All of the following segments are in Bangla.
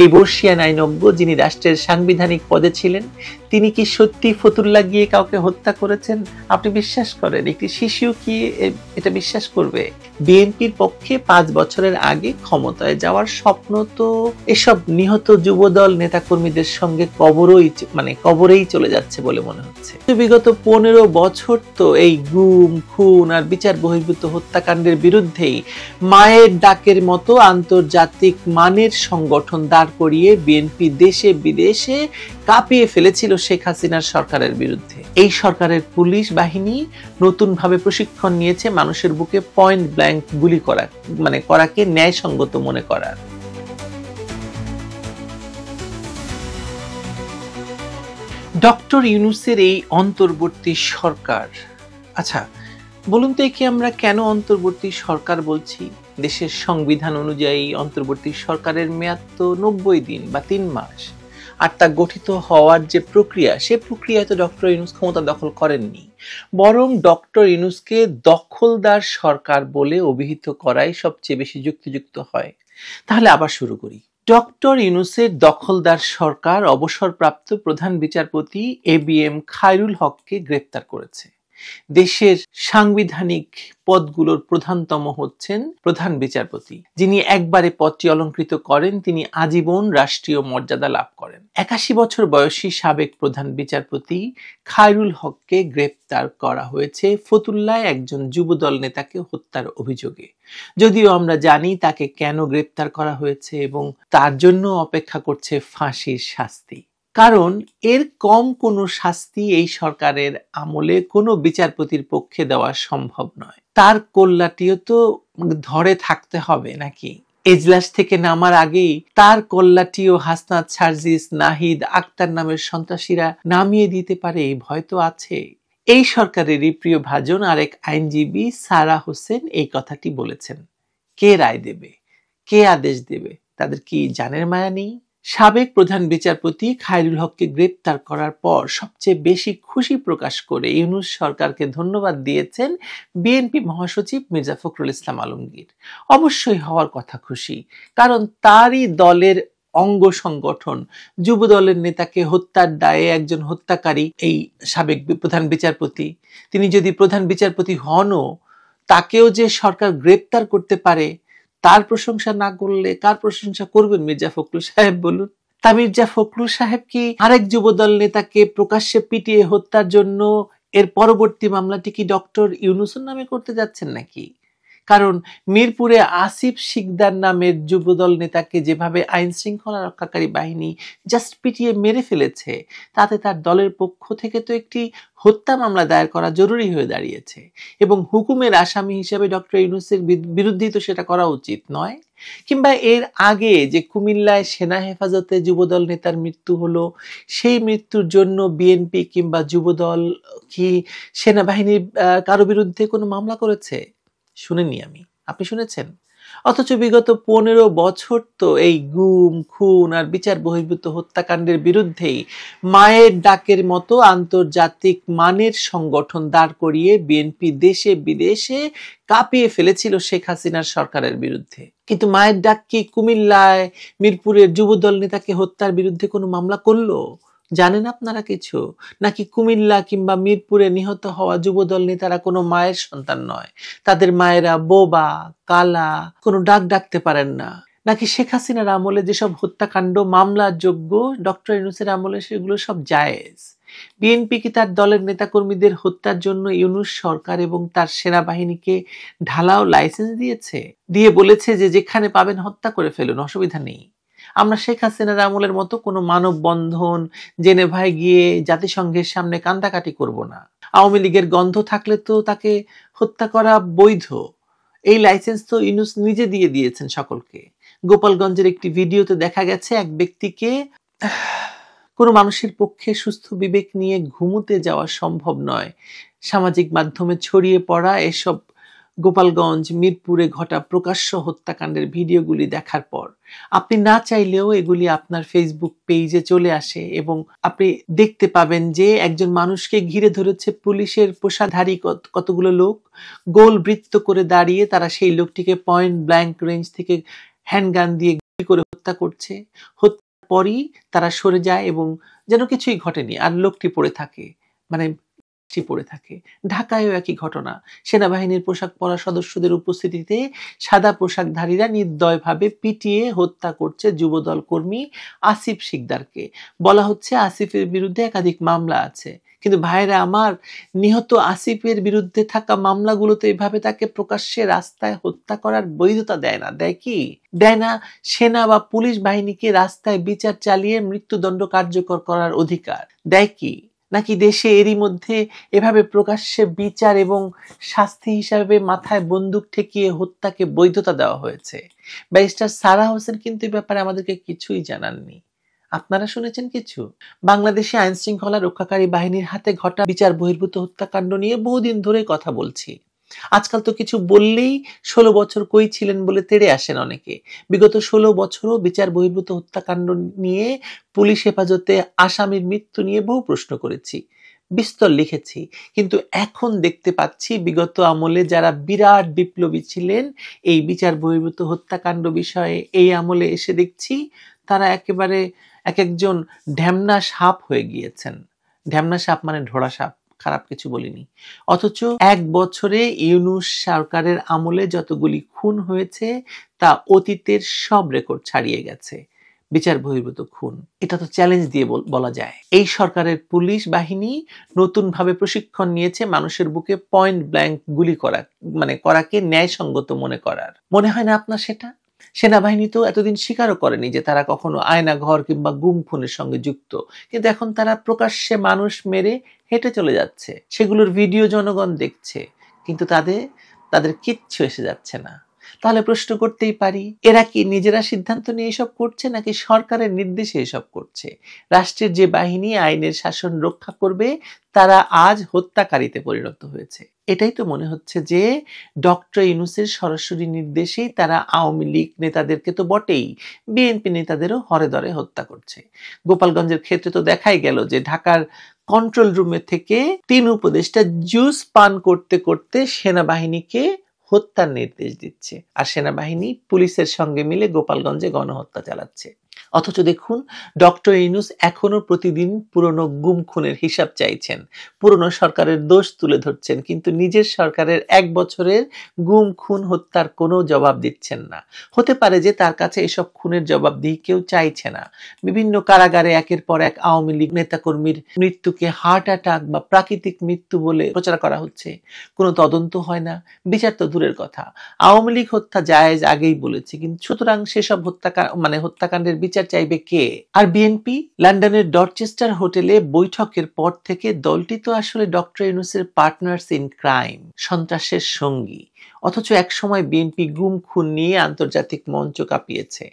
এই বর্ষিয়ান আইনজ্ঞ যিনি রাষ্ট্রের সাংবিধানিক পদে ছিলেন, তিনি কি সত্যি ফতুল্লা গিয়ে কাউকে হত্যা করেছেন? আপনি বিশ্বাস করেন? একটি শিশু কি এটা বিশ্বাস করবে? বিএনপির পক্ষে 5 বছরের আগে ক্ষমতায় যাওয়ার স্বপ্ন তো এসব নিহত যুবদল নেতাকর্মীদের সঙ্গে কবরেই চলে যাচ্ছে বলে মনে হচ্ছে। বিগত 15 বছর তো এই গুম, খুন আর বিচার বহির্ভূত হত্যাকাণ্ডের বিরুদ্ধেই মায়ের ডাকের মতো আন্তর্জাতিক মানের সংগঠন দাঁড় করিয়ে বিএনপি দেশে বিদেশে কাঁপিয়ে ফেলেছিল শেখ হাসিনার সরকারের বিরুদ্ধে। এই সরকারের পুলিশ বাহিনী নতুনভাবে প্রশিক্ষণ নিয়েছে মানুষের বুকে পয়েন্ট ব্ল্যাঙ্ক গুলি করাকে ন্যায়সঙ্গত মনে করার। ডক্টর ইউনূসের এই অন্তর্বর্তী সরকার, আচ্ছা বলুন তো একে আমরা কেন অন্তর্বর্তী সরকার বলছি? দেশের সংবিধান অনুযায়ী অন্তর্বর্তী সরকারের মেয়াদ তো 90 দিন বা 3 মাস, আর তা গঠিত হওয়ার যে প্রক্রিয়া, সে প্রক্রিয়ায় তো ডক্টর ইউনূস ক্ষমতা দখল করেননি, বরং ডক্টর ইউনূসকে দখলদার সরকার বলে অভিহিত করাই সবচেয়ে বেশি যুক্তিযুক্ত হয়। তাহলে আবার শুরু করি। ডক্টর ইউনূসের দখলদার সরকার অবসরপ্রাপ্ত প্রধান বিচারপতি এবিএম খায়রুল হককে গ্রেপ্তার করেছে। দেশের সাংবিধানিক পদগুলোর প্রধানতম হচ্ছেন প্রধান বিচারপতি। যিনি একবারে পদটি অলংকৃত করেন, তিনি আজীবন রাষ্ট্রীয় মর্যাদা লাভ করেন। 81 বছর বয়সী সাবেক প্রধান বিচারপতি খায়রুল হককে গ্রেপ্তার করা হয়েছে ফতুল্লায় একজন যুবদল নেতাকে হত্যার অভিযোগে। যদিও আমরা জানি তাকে কেন গ্রেপ্তার করা হয়েছে এবং তার জন্য অপেক্ষা করছে ফাঁসির শাস্তি। কারণ এর কম কোনো শাস্তি এই সরকারের আমলে কোনো বিচারপতির পক্ষে দেওয়া সম্ভব নয়। তার কল্লাটিও তো ধরে থাকতে হবে নাকি? এজলাস থেকে নামার আগেই তার কল্লাটিও হাসনাত, সার্জিস, নাহিদ, আক্তার নামের সন্ত্রাসীরা নামিয়ে দিতে পারে, এই ভয় তো আছে। এই সরকারেরই প্রিয় ভাজন আরেক আইনজীবী সারা হোসেন এই কথাটি বলেছেন। কে রায় দেবে, কে আদেশ দেবে, তাদের কি জানের মায়া নেই? সাবেক প্রধান বিচারপতি খায়রুল হককে গ্রেপ্তার করার পর সবচেয়ে বেশি খুশি প্রকাশ করে ইউনূস সরকারকে ধন্যবাদ দিয়েছেন বিএনপি মহাসচিব মির্জা ফখরুল ইসলাম আলমগীর। অবশ্যই হওয়ার কথা খুশি, কারণ তারই দলের অঙ্গ সংগঠন যুবদলের নেতাকে হত্যার দায়ে একজন হত্যাকারী এই সাবেক প্রধান বিচারপতি, তিনি যদি প্রধান বিচারপতি হনও, তাকেও যে সরকার গ্রেপ্তার করতে পারে, তার প্রশংসা না করলে কার প্রশংসা করবেন মির্জা ফখরুল সাহেব বলুন? তা মির্জা ফখরুল সাহেব কি আরেক যুবদল নেতাকে প্রকাশ্যে পিটিয়ে হত্যার জন্য এর পরবর্তী মামলাটি কি ডক্টর ইউনূসের নামে করতে যাচ্ছেন নাকি? কারণ মিরপুরে আসিফ শিকদার নামের যুবদল নেতাকে যেভাবে আইন শৃঙ্খলা রক্ষাকারী বাহিনী জাস্ট পিটিয়ে মেরে ফেলেছে, তাতে তার দলের পক্ষ থেকে তো একটি হত্যা মামলা দায়ের করা জরুরি হয়ে দাঁড়িয়েছে এবং হুকুমের আসামি হিসেবে ডক্টর ইউনূসের বিরুদ্ধেই তো সেটা করা উচিত নয়? কিংবা এর আগে যে কুমিল্লায় সেনা হেফাজতে যুবদল নেতার মৃত্যু হলো, সেই মৃত্যুর জন্য বিএনপি কিংবা যুবদল কি সেনাবাহিনীর কারো বিরুদ্ধে কোনো মামলা করেছে? শুনিনি আমি, আপনি শুনেছেন? অথচ বিগত 15 বছর তো এই গুম, খুন আর বিচার বহির্ভূত হত্যাকাণ্ডের বিরুদ্ধেই মায়ের ডাকের মতো আন্তর্জাতিক মানের সংগঠন দাঁড় করিয়ে বিএনপি দেশে বিদেশে কাঁপিয়ে ফেলেছিল শেখ হাসিনার সরকারের বিরুদ্ধে। কিন্তু মায়ের ডাক কি কুমিল্লায় মিরপুরের যুবদল নেতাকে হত্যার বিরুদ্ধে কোনো মামলা করলো? জানেন আপনারা কিছু? নাকি কুমিল্লা কিংবা মিরপুরে নিহত হওয়া যুবদল নেতারা কোনো মায়ের সন্তান নয়? তাদের মায়েরা বোবা, কালা, কোনো ডাক ডাকতে পারেন না? নাকি শেখ হাসিনার আমলে যেসব হত্যাকাণ্ড মামলার যোগ্য, ডক্টর ইউনূসের আমলে সেগুলো সব জায়েজ? বিএনপি কি তার দলের নেতাকর্মীদের হত্যার জন্য ইউনূস সরকার এবং তার সেনাবাহিনীকে ঢালাও লাইসেন্স দিয়েছে? দিয়ে বলেছে যে যেখানে পাবেন হত্যা করে ফেলুন, অসুবিধা নেই? আমরা শেখ হাসিনার আমলের মতো কোনো মানববন্ধন, জেনেভায় গিয়ে জাতিসংঘের সামনে কান্দাকাটি করব না। আওয়ামী লীগের গন্ধ থাকলে তো তাকে হত্যা করা বৈধ, এই লাইসেন্স তো ইউনূস নিজে দিয়ে দিয়েছেন সকলকে। গোপালগঞ্জের একটি ভিডিওতে দেখা গেছে এক ব্যক্তিকে, কোনো মানুষের পক্ষে সুস্থ বিবেক নিয়ে ঘুমোতে যাওয়া সম্ভব নয়। সামাজিক মাধ্যমে ছড়িয়ে পড়া এসব গোপালগঞ্জ, মিরপুরে ঘটা প্রকাশ্য হত্যাকাণ্ডের ভিডিওগুলি দেখার পর আপনি না চাইলেও এগুলি আপনার ফেসবুক পেজে চলে আসে এবং আপনি দেখতে পাবেন যে একজন মানুষকে ঘিরে ধরেছে পুলিশের পোশাকধারী কতগুলো লোক, গোল বৃত্ত করে দাঁড়িয়ে তারা সেই লোকটিকে পয়েন্ট ব্ল্যাঙ্ক রেঞ্জ থেকে হ্যান্ডগান দিয়ে গুলি করে হত্যা হত্যা করছে, হত্যার পরই তারা সরে যায় এবং যেন কিছুই ঘটেনি, আর লোকটি পড়ে থাকে, মানে পড়ে থাকে। ঢাকায়ও একই ঘটনা। সেনাবাহিনীর পোশাক পরা সদস্যদের উপস্থিতিতে সাদা পোশাকধারীরা নির্দয়ভাবে পিটিয়ে হত্যা করছে যুবদল কর্মী আসিফ শিকদারকে। বলা হচ্ছে আসিফের বিরুদ্ধে একাধিক মামলা আছে। কিন্তু ভাইরা আমার, নিহত আসিফের বিরুদ্ধে থাকা মামলাগুলোতে এভাবে তাকে প্রকাশ্যে রাস্তায় হত্যা করার বৈধতা দেয় না। দেয় কি? দেয় না সেনা বা পুলিশ বাহিনীকে রাস্তায় বিচার চালিয়ে মৃত্যুদণ্ড কার্যকর করার অধিকার। দেয় কি? নাকি দেশে এরই মধ্যে এভাবে প্রকাশ্যে বিচার এবং শাস্তি হিসাবে মাথায় বন্দুক ঠেকিয়ে হত্যাকে বৈধতা দেওয়া হয়েছে? ব্যারিস্টার সারা হোসেন কিন্তু এ ব্যাপারে আমাদেরকে কিছুই জানাননি। আপনারা শুনেছেন কিছু? বাংলাদেশে আইন শৃঙ্খলা রক্ষাকারী বাহিনীর হাতে ঘটা বিচার বহির্ভূত হত্যাকাণ্ড নিয়ে বহুদিন ধরে কথা বলছি। আজকাল তো কিছু বললেই 16 বছর কই ছিলেন বলে তেড়ে আসেন অনেকে। বিগত 16 বছরও বিচার বহির্ভূত হত্যাকাণ্ড নিয়ে পুলিশ হেফাজতে আসামির মৃত্যু নিয়ে বহু প্রশ্ন করেছি, বিস্তর লিখেছি। কিন্তু এখন দেখতে পাচ্ছি বিগত আমলে যারা বিরাট বিপ্লবী ছিলেন এই বিচার বহির্ভূত হত্যাকাণ্ড বিষয়ে, এই আমলে এসে দেখছি তারা একেবারে এক একজন ঢ্যামনা সাপ হয়ে গিয়েছেন। ঢ্যামনা সাপ মানে ঢোড়া সাপ, খারাপ কিছু বলিনি। অথচ 1 বছরে ইউনূস সরকারের আমলে যতগুলি খুন হয়েছে তা অতীতের সব রেকর্ড ছাড়িয়ে গেছে। বিচার বহির্ভূত খুন, এটা তো চ্যালেঞ্জ দিয়ে বলা যায়। এই সরকারের পুলিশ বাহিনী নতুন ভাবে প্রশিক্ষণ নিয়েছে মানুষের বুকে পয়েন্ট ব্ল্যাঙ্ক গুলি করা, মানে করাকে ন্যায়সঙ্গত মনে করার। মনে হয় না আপনার সেটা? সেনাবাহিনী তো এতদিন স্বীকারও করেনি যে তারা কখনো আয়না ঘর কিংবা গুম খুনের সঙ্গে যুক্ত, কিন্তু এখন তারা প্রকাশ্যে মানুষ মেরে হেঁটে চলে যাচ্ছে, সেগুলোর ভিডিও জনগণ দেখছে, কিন্তু তাদের কিচ্ছু এসে যাচ্ছে না। তাহলে প্রশ্ন করতেই পারি, এরা কি নিজেরা সিদ্ধান্ত নিয়ে এসব করছে নাকি সরকারের নির্দেশে এসব করছে? রাষ্ট্রের যে বাহিনী আইনের শাসন রক্ষা করবে তারা আজ হত্যাকারীতে পরিণত হয়েছে। এটাই তো মনে হচ্ছে যে ডক্টর ইউনূসের সরাসরি নির্দেশেই তারা আওয়ামী লীগ নেতাদেরকে তো বটেই, বিএনপি নেতাদেরও হরে ধরে হত্যা করছে। গোপালগঞ্জের ক্ষেত্রে তো দেখাই গেল যে ঢাকার কন্ট্রোল রুমে থেকে 3 উপদেষ্টা জুস পান করতে করতে সেনাবাহিনীকে হত্যার নির্দেশ দিচ্ছে, আর সেনাবাহিনী পুলিশের সঙ্গে মিলে গোপালগঞ্জে গণহত্যা চালাচ্ছে। অথচ দেখুন, ডক্টর ইউনূস এখনো প্রতিদিন পুরনো গুম খুনের হিসাব চাইছেন, পুরনো সরকারের দোষ তুলে ধরছেন, কিন্তু নিজের সরকারের 1 বছরের গুম খুন হত্যার কোনো জবাব দিচ্ছেন না। হতে পারে যে তার কাছে এসব খুনের জবাবদিহি কেউ চাইছে না। বিভিন্ন কারাগারে একের পর এক আওয়ামী লীগ নেতাকর্মীর মৃত্যুকে হার্ট অ্যাটাক বা প্রাকৃতিক মৃত্যু বলে প্রচার করা হচ্ছে। কোনো তদন্ত হয় না, বিচার তো দূরের কথা। আওয়ামী লীগ হত্যা জায়েজ আগেই বলেছি, কিন্তু সুতরাং সেসব হত্যাকাণ্ডের বিচার চাইবে কে? আর বিএনপি লন্ডনের ডরচেস্টার হোটেলে বৈঠকের পর থেকে দলটি তো আসলে ডক্টর ইউনূসের পার্টনার্স ইন ক্রাইম, সন্ত্রাসের সঙ্গী। অথচ এক সময় বিএনপি গুম খুন নিয়ে আন্তর্জাতিক মঞ্চ কাঁপিয়েছে।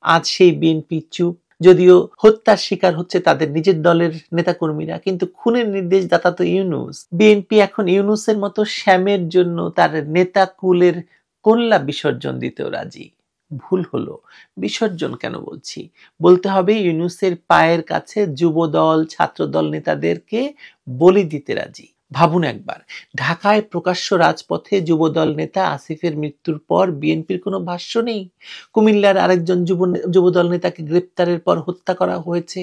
আজ সেই বিএনপি চুপ। যদিও হত্যার শিকার হচ্ছে তাদের নিজের দলের নেতাকর্মীরা, কিন্তু খুনের নির্দেশদাতা তো ইউনূস। বিএনপি এখন ইউনূসের মতো শ্যামের জন্য তার নেতা কুলের কল্লা বিসর্জন দিতেও রাজি। ভুল হলো, বিসর্জন কেন বলছি, বলতে হবে ইউনূসের পায়ের কাছে যুবদল ছাত্রদল নেতাদেরকে বলি দিতে রাজি। ভাবুন একবার, ঢাকায় প্রকাশ্য রাজপথে যুবদল নেতা আসিফের মৃত্যুর পর বিএনপির কোনো ভাষ্য নেই। কুমিল্লার আরেকজন যুবদল নেতাকে গ্রেপ্তারের পর হত্যা করা হয়েছে,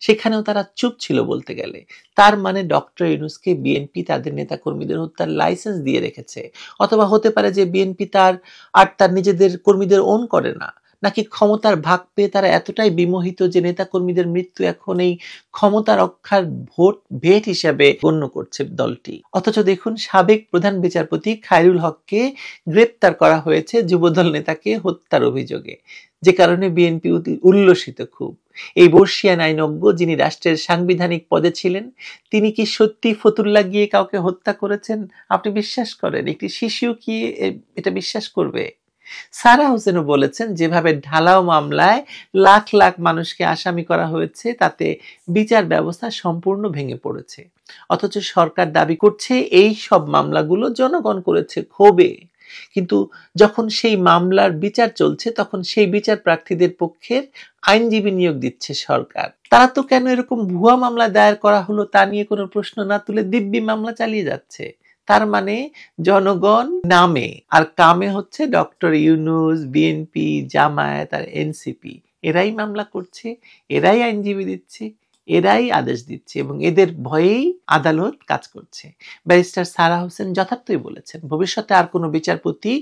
সেখানেও তারা চুপ ছিল বলতে গেলে। তার মানে ডক্টর ইউনূসকে বিএনপি তাদের নেতাকর্মীদের হত্যার লাইসেন্স দিয়ে রেখেছে। অথবা হতে পারে যে বিএনপি তার নিজেদের কর্মীদের ওন করে না, নাকি ক্ষমতার ভাগ পেয়ে তারা এতটাই বিমোহিত যে নেতাকর্মীদের মৃত্যু এখন এই ক্ষমতা রক্ষার ভেট হিসাবে গণ্য করছে দলটি। অথচ দেখুন, সাবেক প্রধান বিচারপতি খায়রুল হককে গ্রেপ্তার করা হয়েছে যুবদল নেতাকে হত্যার অভিযোগে, যে কারণে বিএনপি উল্লসিত খুব। এই বর্ষিয়ান আইনজ্ঞ যিনি রাষ্ট্রের সাংবিধানিক পদে ছিলেন, তিনি কি সত্যি ফতুল্লা গিয়ে কাউকে হত্যা করেছেন? আপনি বিশ্বাস করেন? একটি শিশুও কি এটা বিশ্বাস করবে? সারা হোসেনও বলেছেন, যেভাবে ঢালাও মামলায় লাখ লাখ মানুষকে আসামি করা হয়েছে তাতে বিচার ব্যবস্থা সম্পূর্ণ ভেঙে পড়েছে। অথচ সরকার দাবি করছে এই সব মামলাগুলো জনগণ করেছে ক্ষোভে। কিন্তু যখন সেই মামলার বিচার চলছে তখন সেই বিচার প্রার্থীদের পক্ষের আইনজীবী নিয়োগ দিচ্ছে সরকার। তারা তো কেন এরকম ভুয়া মামলা দায়ের করা হলো তা নিয়ে কোনো প্রশ্ন না তুলে দিব্যি মামলা চালিয়ে যাচ্ছে। তার মানে জনগণ নামে আর কামে হচ্ছে ডক্টর ইউনূস, বিএনপি, জামায়াত আর এনসিপি। এরাই মামলা করছে, এরাই আইনজীবী দিচ্ছে, এরাই আদেশ দিচ্ছে এবং এদের ভয়েই আদালত কাজ করছে। ব্যারিস্টার সারা হোসেন যথার্থই বলেছেন, ভবিষ্যতে আর কোনো বিচারপতি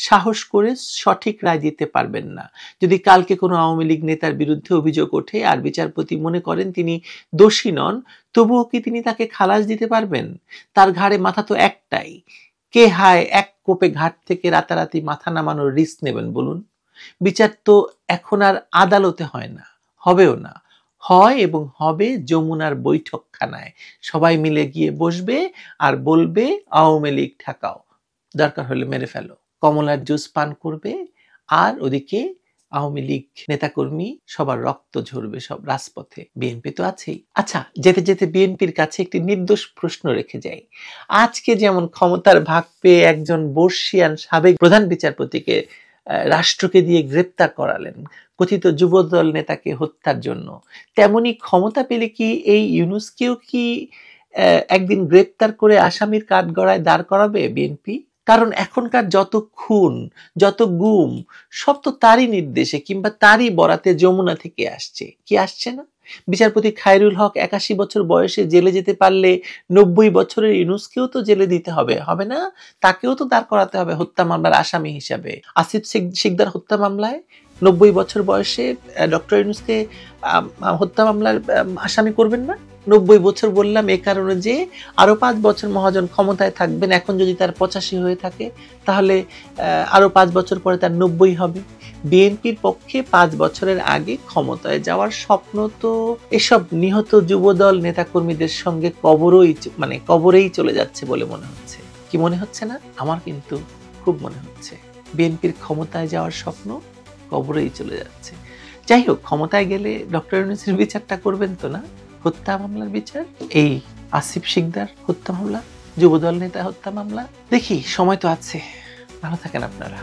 সাহস করে সঠিক রায় দিতে পারবেন না। যদি কালকে কোনো আওয়ামী লীগ নেতার বিরুদ্ধে অভিযোগ ওঠে আর বিচারপতি মনে করেন তিনি দোষী নন, তবুও কি তিনি তাকে খালাস দিতে পারবেন? তার ঘাড়ে মাথা তো একটাই। কে হায় এক কোপে ঘাট থেকে রাতারাতি মাথা নামানোর রিস্ক নেবেন বলুন? বিচার তো এখন আর আদালতে হয় না, হবেও না। হয় এবং হবে যমুনার বৈঠকখানায়। সবাই মিলে গিয়ে বসবে আর বলবে আওয়ামী লীগ ঠেকাও, দরকার হলে মেরে ফেলো। কমলার জুস পান করবে আর ওদিকে আওয়ামী লীগ নেতাকর্মী সবার রক্ত ঝরবে সব রাজপথে। বিএনপি তো আছেই। আচ্ছা, যেতে যেতে বিএনপির কাছে একটি নির্দোষ প্রশ্ন রেখে যাই। আজকে যেমন ক্ষমতার ভাগ পেয়ে একজন বর্ষিয়ান সাবেক প্রধান বিচারপতিকে রাষ্ট্রকে দিয়ে গ্রেপ্তার করালেন কথিত যুবদল নেতাকে হত্যার জন্য, তেমনি ক্ষমতা পেলে কি এই ইউনূসকেও কি একদিন গ্রেপ্তার করে আসামির কাঠগড়ায় দাঁড় করাবে বিএনপি? কারণ এখনকার যত খুন, যত গুম, সব তো তারই নির্দেশে কিংবা তারই বরাতে যমুনা থেকে আসছে। কি আসছে না? বিচারপতি খায়রুল হক ৮১ বছর বয়সে জেলে যেতে পারলে ৯০ বছরের ইউনূসকেও তো জেলে দিতে হবে, হবে না? তাকেও তো দাঁড় করাতে হবে হত্যা মামলার আসামি হিসাবে। আসিফ শিকদার হত্যা মামলায় ৯০ বছর বয়সে ডক্টর ইউনূসকে হত্যা মামলার আসামি করবেন না? ৯০ বছর বললাম এ কারণে যে আরো ৫ বছর মহাজন ক্ষমতায় থাকবেন। এখন যদি তার ৮৫ হয়ে থাকে তাহলে আরো ৫ বছর পরে তার ৯০ হবে। বিএনপির পক্ষে ৫ বছরের আগে ক্ষমতায় যাওয়ার স্বপ্ন তো এসব নিহত যুবদল নেতাকর্মীদের সঙ্গে কবরেই চলে যাচ্ছে বলে মনে হচ্ছে। কি মনে হচ্ছে না? আমার কিন্তু খুব মনে হচ্ছে বিএনপির ক্ষমতায় যাওয়ার স্বপ্ন কবরেই চলে যাচ্ছে। যাই হোক, ক্ষমতায় গেলে ডক্টর ইউনূসের বিচারটা করবেন তো না? হত্যা মামলার বিচার, এই আসিফ শিকদার হত্যা মামলা, যুবদল নেতা হত্যা মামলা। দেখি, সময় তো আছে। ভালো থাকেন আপনারা।